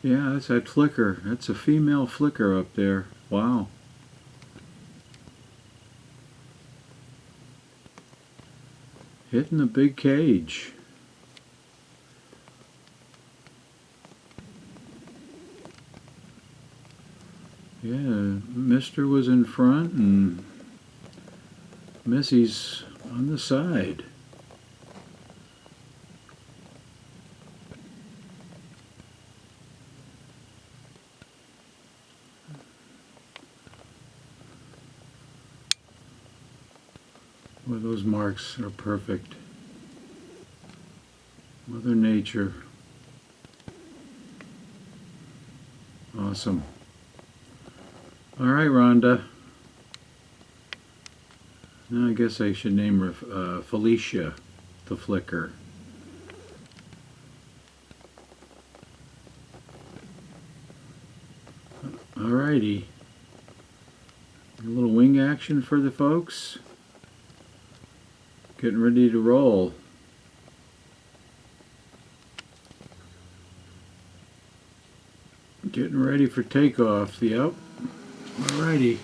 Yeah, that's that flicker. That's a female flicker up there. Wow. Hitting the big cage. Yeah, Mister was in front and Missy's on the side. Well, those marks are perfect. Mother Nature. Awesome. All right, Rhonda. Now I guess I should name her Felicia, the flicker. Alrighty. A little wing action for the folks. Getting ready to roll. Getting ready for takeoff. Yep. Alrighty.